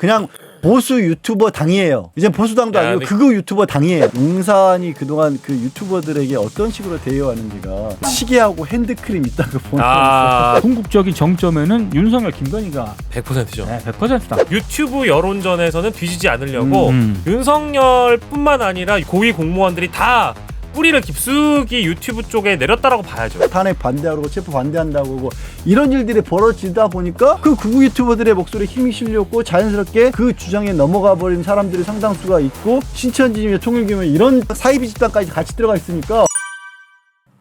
그냥 보수 유튜버 당이에요. 이제 보수당도 아니고 극우 유튜버 당이에요. 용산이 그동안 그 유튜버들에게 어떤 식으로 대여하는지가 시계하고 핸드크림 있다고 보는 아, 궁극적인 정점에는 윤석열, 김건희가 100%죠. 네, 100%다. 유튜브 여론전에서는 뒤지지 않으려고 윤석열뿐만 아니라 고위 공무원들이 다 뿌리를 깊숙이 유튜브 쪽에 내렸다라고 봐야죠. 탄핵 반대하고 체포 반대한다고 하고 이런 일들이 벌어지다 보니까 그 극우 유튜버들의 목소리에 힘이 실렸고 자연스럽게 그 주장에 넘어가 버린 사람들이 상당수가 있고 신천지며 통일교며 이런 사이비 집단까지 같이 들어가 있으니까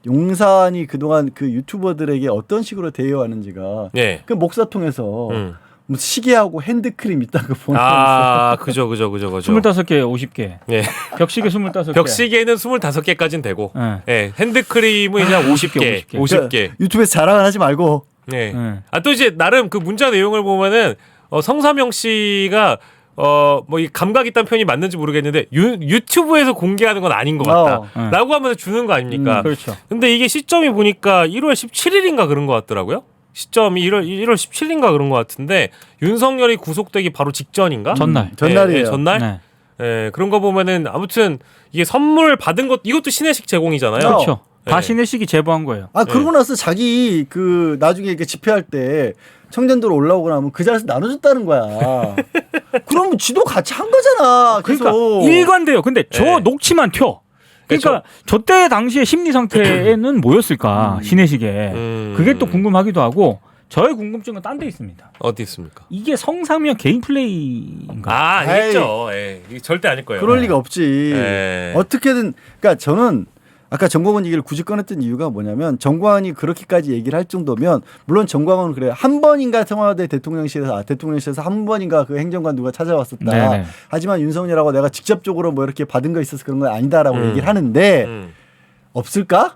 용산이 그동안 그 유튜버들에게 어떤 식으로 대여하는지가 예. 그 목사 통해서 뭐 시계하고 핸드크림 있다고 보는 아, 그죠. 25개, 50개. 예. 벽시계 25개. 벽시계는 25개까지는 되고, 네. 예. 핸드크림은 이제 50개. 그러니까 유튜브에서 자랑을 하지 말고 예. 네. 아, 또 이제 나름 그 문자 내용을 보면은 성삼영 씨가 뭐 이 감각 있다는 표현이 맞는지 모르겠는데 유튜브에서 공개하는 건 아닌 것 같다라고 하면서 주는 거 아닙니까? 그렇죠. 근데 이게 시점이 보니까 1월 17일인가 그런 것 같더라고요. 시점이 1월 17일인가 그런 것 같은데 윤석열이 구속되기 바로 직전인가? 전날이에요. 예, 전날? 네. 예, 그런 거 보면은 아무튼 이게 선물 받은 것 이것도 신혜식 제공이잖아요. 그렇죠. 다 네. 신혜식이 제보한 거예요. 아 그러고 나서 자기 그 나중에 이렇게 집회할 때 청년들 올라오고 나면 그 자리에서 나눠줬다는 거야. 그러면 지도 같이 한 거잖아. 계속. 그러니까 일관돼요. 근데 저 네. 녹취만 튀어. 그러니까 저 때 당시에 심리 상태는 뭐였을까 신혜식에. 그게 또 궁금하기도 하고 저의 궁금증은 딴 데 있습니다. 어디 있습니까? 이게 성상면 개인 플레이인가? 아, 아니겠죠. 예. 이게 절대 아닐 거예요. 그럴 리가 없지. 네. 어떻게든 그러니까 저는 아까 정광훈 얘기를 굳이 꺼냈던 이유가 뭐냐면 정광훈이 그렇게까지 얘기를 할 정도면 물론 정광훈은 그래요. 한 번인가 청와대 대통령실에서 한 번인가 그 행정관 누가 찾아왔었다. 네네. 하지만 윤석열하고 내가 직접적으로 뭐 이렇게 받은 거 있어서 그런 건 아니다라고 얘기를 하는데 없을까?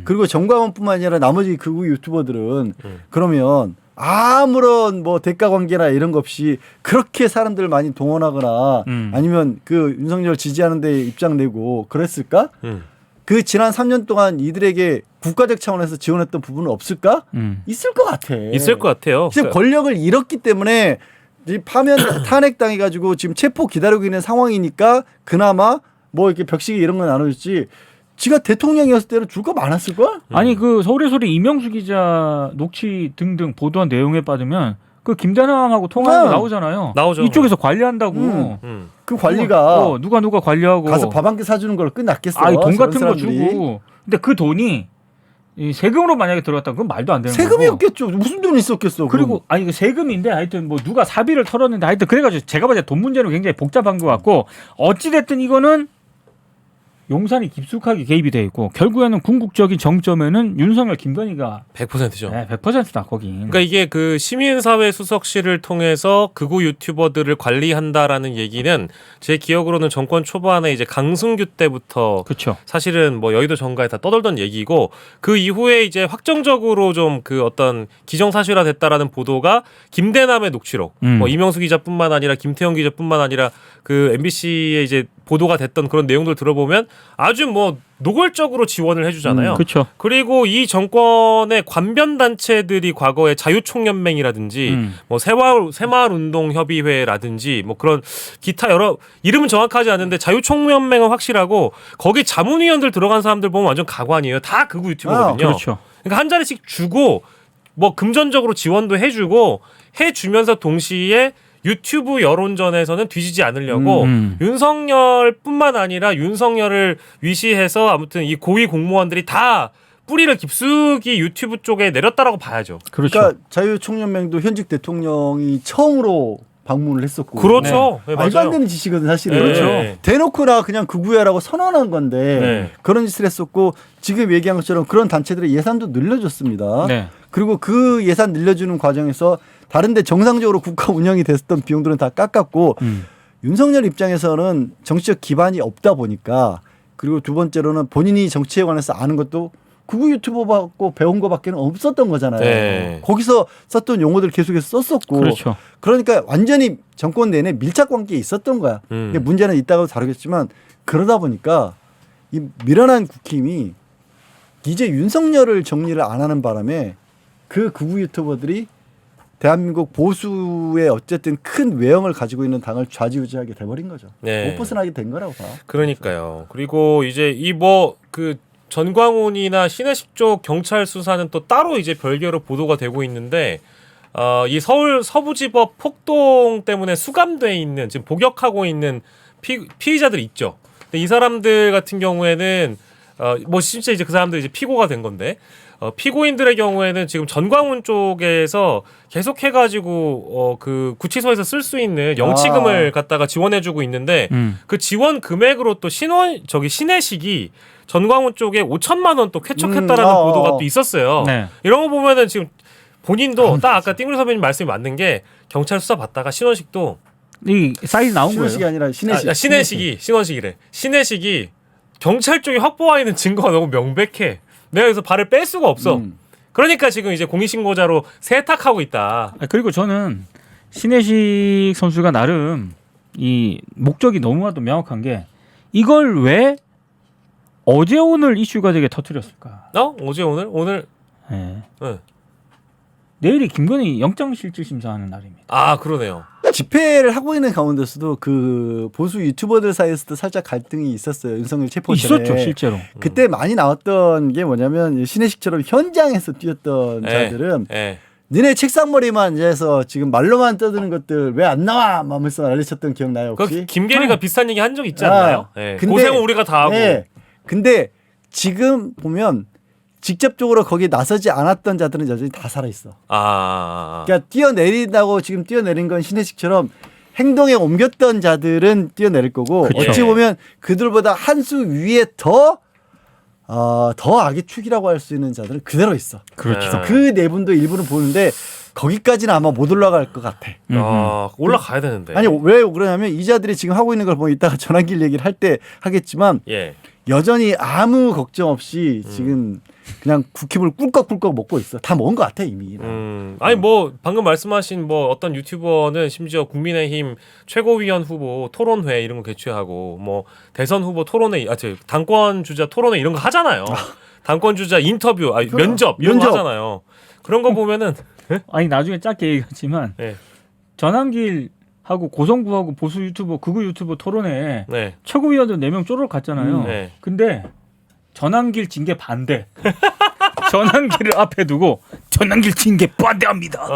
그리고 정광훈뿐만 아니라 나머지 극우 유튜버들은 그러면 아무런 뭐 대가 관계나 이런 거 없이 그렇게 사람들 많이 동원하거나 아니면 그 윤석열 지지하는 데 입장 내고 그랬을까? 그 지난 3년 동안 이들에게 국가적 차원에서 지원했던 부분은 없을까? 있을 것 같아. 있을 것 같아요. 지금 권력을 잃었기 때문에 파면 탄핵당해가지고 지금 체포 기다리고 있는 상황이니까 그나마 뭐 이렇게 벽시계 이런 건 나눠줬지. 지가 대통령이었을 때는 줄 거 많았을 걸? 아니 그 서울의 소리 이명수 기자 녹취 등등 보도한 내용에 빠지면 그 김대남하고 통화하는 거 나오잖아요. 나오죠. 이쪽에서 관리한다고. 그 관리가 누가 관리하고 가서 밥 한 끼 사주는 걸 끝났겠어. 아니 돈 같은 거 사람들이. 주고. 근데 그 돈이 이 세금으로 만약에 들어갔다면 그건 말도 안 되는 거고. 세금이었겠죠. 무슨 돈이 있었겠어. 그리고 그럼. 아니 그 세금인데 하여튼 뭐 누가 사비를 털었는데 하여튼 그래가지고 제가 봤을 때 돈 문제는 굉장히 복잡한 것 같고 어찌 됐든 이거는 용산이 깊숙하게 개입이 돼 있고 결국에는 궁극적인 정점에는 윤석열, 김건희가 100%죠. 네, 100%다 거기. 그러니까 이게 그 시민사회 수석실을 통해서 극우 유튜버들을 관리한다라는 얘기는 제 기억으로는 정권 초반에 이제 강승규 때부터 그렇죠. 사실은 뭐 여의도 정가에 다 떠돌던 얘기고 그 이후에 이제 확정적으로 좀 그 어떤 기정사실화 됐다라는 보도가 김대남의 녹취록, 뭐 이명수 기자뿐만 아니라 김태형 기자뿐만 아니라 그 MBC에 이제 보도가 됐던 그런 내용들 들어보면 아주 뭐 노골적으로 지원을 해주잖아요. 그렇죠. 그리고 이 정권의 관변 단체들이 과거에 자유총연맹이라든지 뭐 새마을운동협의회라든지 뭐 그런 기타 여러 이름은 정확하지 않은데 자유총연맹은 확실하고 거기 자문위원들 들어간 사람들 보면 완전 가관이에요. 다 극우 유튜버거든요. 그렇죠. 그러니까 한 자리씩 주고 뭐 금전적으로 지원도 해주고 해주면서 동시에 유튜브 여론전에서는 뒤지지 않으려고 윤석열뿐만 아니라 윤석열을 위시해서 아무튼 이 고위 공무원들이 다 뿌리를 깊숙이 유튜브 쪽에 내렸다라고 봐야죠. 그렇죠. 그러니까 자유총연맹도 현직 대통령이 처음으로 방문을 했었고. 그렇죠. 네. 네, 말도 안 맞아요. 되는 짓이거든 사실은. 그렇죠. 대놓고 나 그냥 극우야라고 선언한 건데 네. 그런 짓을 했었고 지금 얘기한 것처럼 그런 단체들의 예산도 늘려줬습니다. 네. 그리고 그 예산 늘려주는 과정에서 다른데 정상적으로 국가 운영이 됐던 비용들은 다 깎았고 윤석열 입장에서는 정치적 기반이 없다 보니까 그리고 두 번째로는 본인이 정치에 관해서 아는 것도 극우 유튜버 받고 배운 거밖에는 없었던 거잖아요. 네. 거기서 썼던 용어들 계속해서 썼었고 그렇죠. 그러니까 완전히 정권 내내 밀착 관계에 있었던 거야. 근데 문제는 이따가 다루겠지만 그러다 보니까 이 미련한 국힘이 이제 윤석열을 정리를 안 하는 바람에 그 극우 유튜버들이 대한민국 보수의 어쨌든 큰 외형을 가지고 있는 당을 좌지우지하게 돼버린 거죠. 네. 못 벗어나게 된 거라고 봐. 그러니까요. 그리고 이제 이 뭐 그 전광훈이나 신혜식 쪽 경찰 수사는 또 따로 이제 별개로 보도가 되고 있는데 이 서울 서부지법 폭동 때문에 수감돼 있는 지금 복역하고 있는 피의자들 있죠. 근데 이 사람들 같은 경우에는 뭐 진짜 이제 그 사람들 이제 피고가 된 건데 피고인들의 경우에는 지금 전광훈 쪽에서 계속 해가지고 그 구치소에서 쓸 수 있는 영치금을 갖다가 지원해주고 있는데 그 지원 금액으로 또 신혜식이 전광훈 쪽에 5천만 원 또 쾌척했다라는 보도가 또 있었어요. 네. 이런 거 보면은 지금 본인도 딱 아까 띵글 선배님 말씀이 맞는 게 경찰 수사 받다가 신원식도 이 사이즈 나온 거예요. 신원식이 아니라 신혜식. 신혜식이 신원식이래. 신혜식이 경찰 쪽이 확보와 있는 증거가 너무 명백해. 내가 여기서 발을 뺄 수가 없어. 그러니까 지금 이제 공익신고자로 세탁하고 있다. 그리고 저는 신혜식 선수가 나름 이 목적이 너무나도 명확한 게 이걸 왜 어제 오늘 이슈가 되게 터뜨렸을까? 어제 오늘 네. 네. 내일이 김건희 영장실질심사하는 날입니다. 아 그러네요. 집회를 하고 있는 가운데서도 그 보수 유튜버들 사이에서도 살짝 갈등이 있었어요. 윤석열 체포 전에. 있었죠, 실제로. 그때 많이 나왔던 게 뭐냐면 신혜식처럼 현장에서 뛰었던 네. 자들은 네. 니네 책상머리만 앉아서 지금 말로만 떠드는 것들 왜 안 나와? 하면서 난리쳤던 기억나요 혹시? 그 김계리가 비슷한 얘기 한 적 있지 않나요? 네. 근데- 고생은 우리가 다 하고. 네. 근데 지금 보면 직접적으로 거기에 나서지 않았던 자들은 여전히 다 살아있어. 그러니까 뛰어내린다고 지금 뛰어내린 건 신혜식처럼 행동에 옮겼던 자들은 뛰어내릴 거고 그쵸. 어찌 보면 그들보다 한 수 위에 더 악의 축이라고 할 수 있는 자들은 그대로 있어. 그렇죠. 그 네 분도 일부는 보는데 거기까지는 아마 못 올라갈 것 같아. 올라가야 되는데. 아니 왜 그러냐면 이 자들이 지금 하고 있는 걸 보면 이따가 전환길 얘기를 할 때 하겠지만 예. 여전히 아무 걱정 없이 지금 그냥 국힘을 꿀꺽꿀꺽 먹고 있어. 다 먹은 것 같아 이미. 아니 뭐 방금 말씀하신 뭐 어떤 유튜버는 심지어 국민의힘 최고위원 후보 토론회 이런 거 개최하고 뭐 대선 후보 토론회, 당권 주자 토론회 이런 거 하잖아요. 당권 주자 인터뷰, 면접 이런 거 하잖아요. 그런 거 보면은 아니 나중에 짧게 얘기하지만 네. 전환길 하고 고성구하고 보수 유튜버 극우 유튜버 토론회 네. 최고위원들 4명 쪼르륵 갔잖아요. 네. 근데 전환길 징계 반대. 전환길을 앞에 두고 전환길 징계 반대합니다.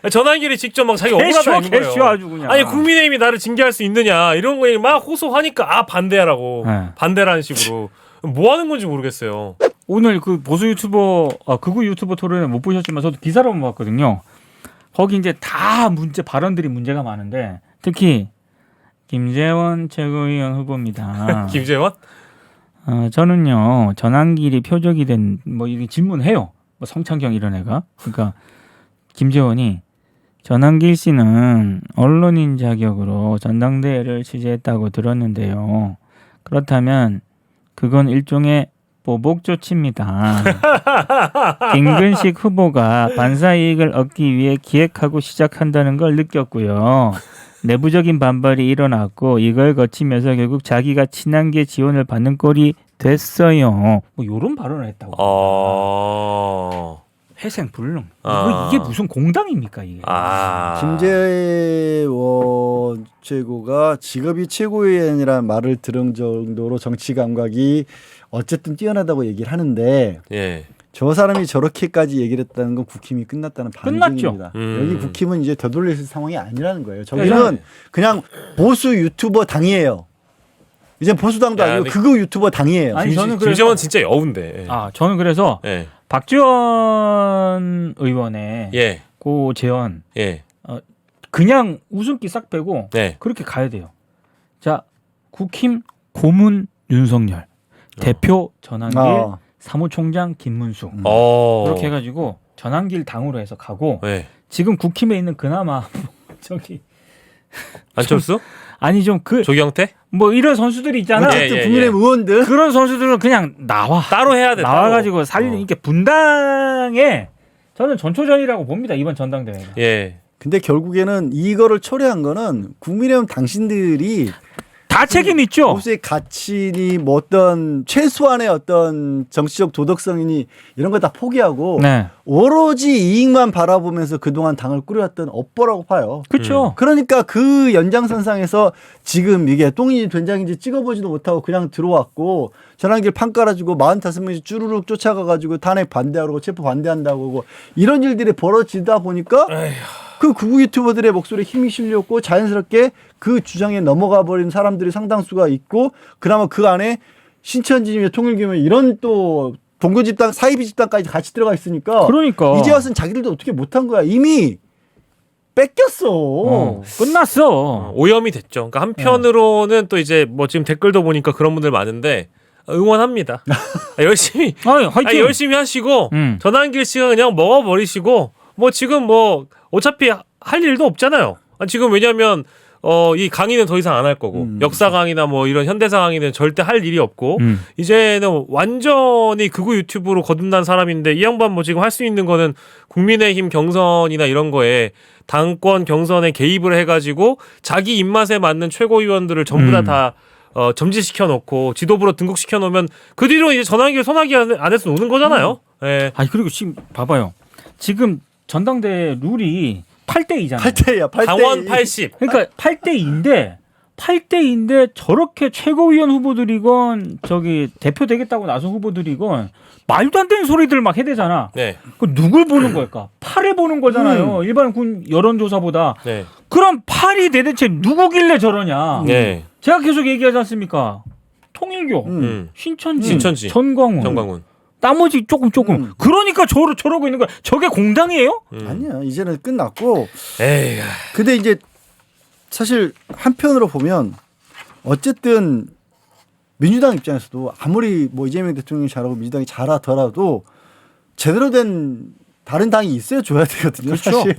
전환길이 직접 막 자기 억울하다 이런 거예요. 캐슈 아주 그냥. 아니 국민의힘이 나를 징계할 수 있느냐 이런 거 막 호소하니까 반대하라고 네. 반대라는 식으로 뭐 하는 건지 모르겠어요. 오늘 그 보수 유튜버 극우 유튜버 토론회 못 보셨지만 저도 기사로만 봤거든요. 거기 이제 다 발언들이 문제가 많은데 특히 김재원 최고위원 후보입니다. 김재원? 저는요 전환길이 표적이 된 뭐 이게 질문해요. 뭐 성창경 이런 애가 그러니까 김재원이 전환길 씨는 언론인 자격으로 전당대회를 취재했다고 들었는데요. 그렇다면 그건 일종의 보복 조치입니다. 김근식 후보가 반사 이익을 얻기 위해 기획하고 시작한다는 걸 느꼈고요. 내부적인 반발이 일어났고 이걸 거치면서 결국 자기가 친한계 지원을 받는 꼴이 됐어요. 뭐 이런 발언을 했다고. 회생불능. 이게 무슨 공당입니까 이게? 김재원 최고가 직업이 최고위원이라는 말을 들은 정도로 정치 감각이 어쨌든 뛰어나다고 얘기를 하는데 예. 저 사람이 저렇게까지 얘기를 했다는 건 국힘이 끝났다는 반증입니다. 여기 국힘은 이제 되돌릴 상황이 아니라는 거예요. 저기는 그냥 보수 유튜버 당이에요. 이제 보수당도 아니고 극우 유튜버 당이에요. 아니 저는 김재원 진짜 여운데. 저는 그래서 예. 박지원 의원의 고 재원 그냥 웃음기 싹 빼고 그렇게 가야 돼요. 자 국힘 고문 윤석열 대표 전환길 사무총장 김문수 그렇게 해가지고 전환길 당으로 해서 가고 지금 국힘에 있는 그나마 저기 안철수? 아니 좀 조경태? 뭐 이런 선수들이 있잖아. 국민의힘 의원들 그런 선수들은 그냥 따로 해야 돼. 나와가지고 이렇게 분당에 저는 전초전이라고 봅니다. 이번 전당대회가. 근데 결국에는 이거를 초래한 거는 국민의힘 당신들이 다 책임 있죠. 보수의 가치니 뭐 어떤 최소한의 어떤 정치적 도덕성이니 이런 거 다 포기하고 네. 오로지 이익만 바라보면서 그동안 당을 꾸려왔던 업보라고 봐요. 그렇죠. 그러니까 그 연장선상에서 지금 이게 똥인지 된장인지 찍어보지도 못하고 그냥 들어왔고 전환길 판 깔아주고 45명이 쭈루룩 쫓아가가지고 탄핵 반대하고 체포 반대한다고 하고 이런 일들이 벌어지다 보니까 그 극우 유튜버들의 목소리에 힘이 실렸고 자연스럽게 그 주장에 넘어가 버린 사람들이 상당수가 있고 그나마 그 안에 신천지며 통일교며 이런 또 동교 집단, 사이비 집단까지 같이 들어가 있으니까 그러니까 이제 와서는 자기들도 어떻게 못한 거야. 이미 뺏겼어. 끝났어. 오염이 됐죠. 그러니까 한편으로는 또 이제 뭐 지금 댓글도 보니까 그런 분들 많은데 응원합니다. 열심히 화이팅. 열심히 하시고 전환길 씨가 그냥 먹어버리시고 뭐 지금 뭐 어차피 할 일도 없잖아요. 지금 왜냐하면 이 강의는 더 이상 안 할 거고 역사 강의나 뭐 이런 현대사 강의는 절대 할 일이 없고 이제는 완전히 극우 유튜브로 거듭난 사람인데 이 양반 뭐 지금 할 수 있는 거는 국민의힘 경선이나 이런 거에 당권 경선에 개입을 해가지고 자기 입맛에 맞는 최고위원들을 전부 다 점지시켜 놓고 지도부로 등극시켜 놓으면 그 뒤로 이제 전환길 손아귀 안에서 노는 거잖아요. 예. 아니 그리고 지금 봐봐요. 지금 전당대 룰이 8대2잖아요. 8대야. 8대. 당원 80. 그러니까 8대2인데 저렇게 최고위원 후보들이건 저기 대표 되겠다고 나선 후보들이건 말도 안 되는 소리들 막 해대잖아. 네. 그 누굴 보는 걸까? 팔을 보는 거잖아요. 일반 군 여론조사보다. 네. 그럼 팔이 대체 누구길래 저러냐? 네. 제가 계속 얘기하지 않습니까? 통일교, 신천지, 전광훈. 나머지 조금. 그러니까 저러고 있는 거야. 저게 공당이에요? 아니야. 이제는 끝났고. 에이. 근데 이제 사실 한편으로 보면 어쨌든 민주당 입장에서도 아무리 뭐 이재명 대통령이 잘하고 민주당이 잘하더라도 제대로 된 다른 당이 있어야 줘야 되거든요. 그렇죠. 사실.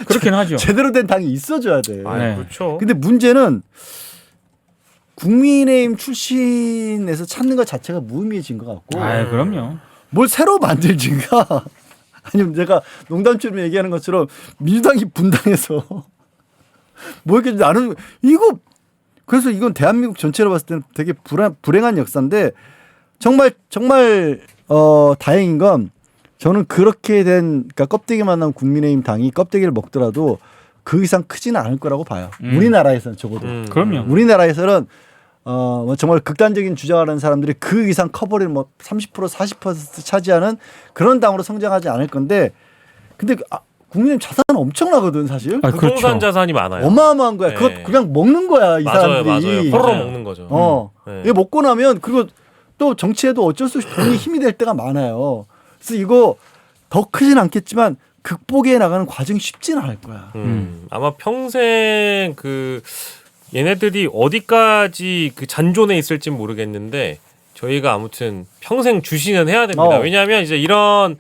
그렇긴 하죠. 제대로 된 당이 있어줘야 돼. 네. 그렇죠. 근데 문제는 국민의힘 출신에서 찾는 것 자체가 무의미해진 것 같고. 그럼요. 뭘 새로 만들진가? 아니면 제가 농담처럼 얘기하는 것처럼 민주당이 분당해서 뭐 이렇게 나는 이거 그래서 이건 대한민국 전체로 봤을 때는 되게 불행한 역사인데 정말 다행인 건 저는 그렇게 된 그러니까 껍데기만 난 국민의힘 당이 껍데기를 먹더라도 그 이상 크지는 않을 거라고 봐요. 우리나라에서는 적어도. 그럼요. 우리나라에서는 뭐 정말 극단적인 주장하는 사람들이 그 이상 커버를 뭐 30% 40% 차지하는 그런 당으로 성장하지 않을 건데 근데 국민의힘 자산은 엄청나거든 사실. 부동산 그렇죠. 자산이 많아요. 어마어마한 거야. 네. 그거 그냥 먹는 거야 이 사람들이. 맞아요. 호로로 먹는 거죠. 네. 이거 먹고 나면 그리고 또 정치에도 어쩔 수 없이 돈이 힘이 될 때가 많아요. 그래서 이거 더 크진 않겠지만 극복해 나가는 과정이 쉽지는 않을 거야. 아마 평생 얘네들이 어디까지 그 잔존에 있을지 모르겠는데 저희가 아무튼 평생 주시는 해야 됩니다. 왜냐하면 이제 이런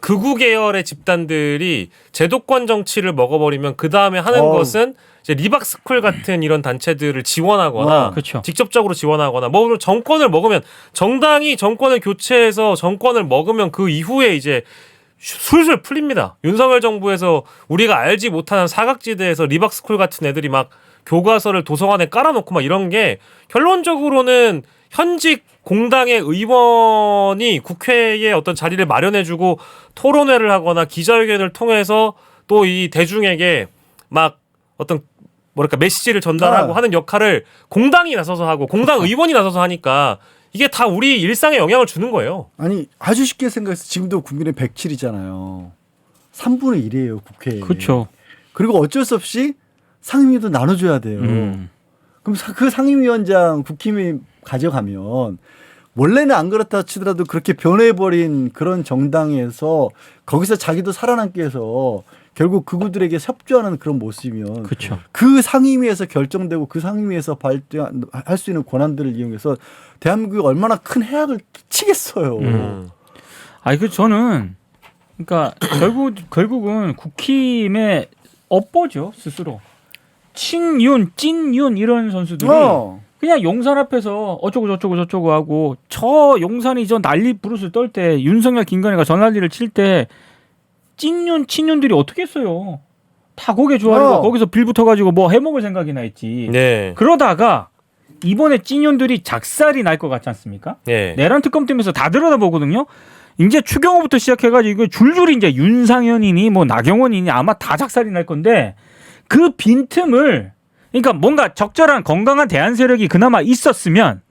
극우 계열의 집단들이 제도권 정치를 먹어버리면 그 다음에 하는 것은 이제 리박스쿨 같은 이런 단체들을 지원하거나 그렇죠. 직접적으로 지원하거나 뭐 정권을 먹으면 정당이 정권을 교체해서 정권을 먹으면 그 이후에 이제 술술 풀립니다. 윤석열 정부에서 우리가 알지 못하는 사각지대에서 리박스쿨 같은 애들이 막 교과서를 도서관에 깔아놓고 막 이런 게 결론적으로는 현직 공당의 의원이 국회에 어떤 자리를 마련해주고 토론회를 하거나 기자회견을 통해서 또 이 대중에게 막 어떤 메시지를 전달하고 하는 역할을 공당이 나서서 하고 공당 의원이 나서서 하니까 이게 다 우리 일상에 영향을 주는 거예요. 아니 아주 쉽게 생각해서 지금도 국민의 107이잖아요. 3분의 1이에요 국회에. 그렇죠. 그리고 어쩔 수 없이 상임위도 나눠줘야 돼요. 그럼 그 상임위원장 국힘이 가져가면 원래는 안 그렇다 치더라도 그렇게 변해버린 그런 정당에서 거기서 자기도 살아남기 위해서 결국 그구들에게 협조하는 그런 모습이면 그렇죠. 그 상임위에서 결정되고 그 상임위에서 발전할 수 있는 권한들을 이용해서 대한민국이 얼마나 큰 해악을 끼치겠어요. 저는 그러니까 결국은 국힘의 업보죠 스스로. 친윤, 찐윤 이런 선수들이 그냥 용산 앞에서 어쩌고 저쩌고 하고 저 용산이 저 난리 부르스 떨 때 윤석열 김건희가 저 난리를 칠 때 찐윤, 친윤들이 어떻게 했어요? 다 고개 조아리고 거기서 빌 붙어가지고 뭐 해먹을 생각이나 했지. 네. 그러다가 이번에 찐년들이 작살이 날 것 같지 않습니까? 예. 내란 특검 때면서 다 들여다보거든요. 이제 추경호부터 시작해가지고 줄줄이 이제 윤상현이니 뭐 나경원이니 아마 다 작살이 날 건데 그 빈틈을 그러니까 뭔가 적절한 건강한 대안 세력이 그나마 있었으면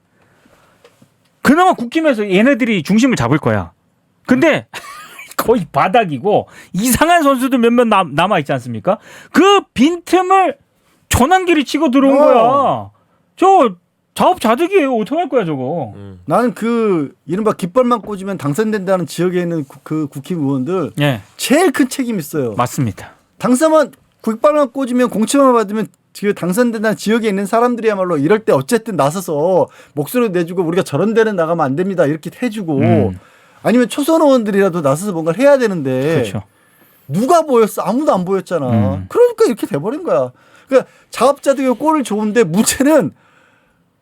그나마 국힘에서 얘네들이 중심을 잡을 거야. 근데 거의 바닥이고 이상한 선수들 몇몇 남아 있지 않습니까? 그 빈틈을 전환기를 치고 들어온 거야. 저 자업자득이에요. 어떡할 거야 저거. 나는 그 이른바 깃발만 꽂으면 당선된다는 지역에 있는 그 국힘 의원들 예, 제일 큰 책임 있어요. 맞습니다. 당선만 깃발만 꽂으면 공천만 받으면 그 당선된다는 지역에 있는 사람들이야말로 이럴 때 어쨌든 나서서 목소리 내주고 우리가 저런 데는 나가면 안 됩니다 이렇게 해주고 아니면 초선 의원들이라도 나서서 뭔가를 해야 되는데 그렇죠. 누가 보였어? 아무도 안 보였잖아. 그러니까 이렇게 돼버린 거야. 그러니까 자업자득의 꼴을 좋은데 문제는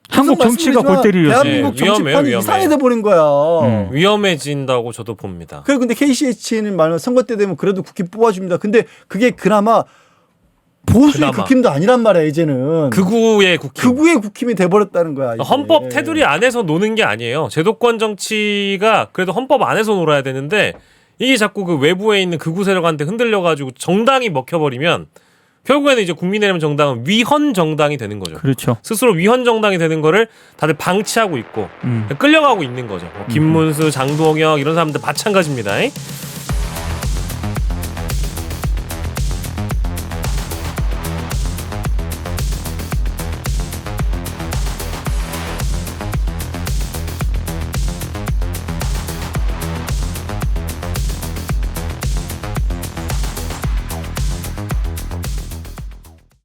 한국 정치가 골 때리려지. 대한민국 네, 정치판이 위험해요. 이상해져 버린 거야. 위험해진다고 저도 봅니다. 그래 근데 KCH는 말하면 선거 때 되면 그래도 국힘 뽑아줍니다. 근데 그게 그나마 보수의 국힘도 아니란 말이야 이제는. 극우의 국힘. 극우의 국힘이 돼버렸다는 거야. 이제. 헌법 테두리 안에서 노는 게 아니에요. 제도권 정치가 그래도 헌법 안에서 놀아야 되는데 이게 자꾸 그 외부에 있는 극우 세력한테 흔들려가지고 정당이 먹혀버리면 결국에는 이제 국민의힘 정당은 위헌 정당이 되는 거죠. 그렇죠. 스스로 위헌 정당이 되는 거를 다들 방치하고 있고 끌려가고 있는 거죠. 김문수, 장동혁 이런 사람들 마찬가지입니다.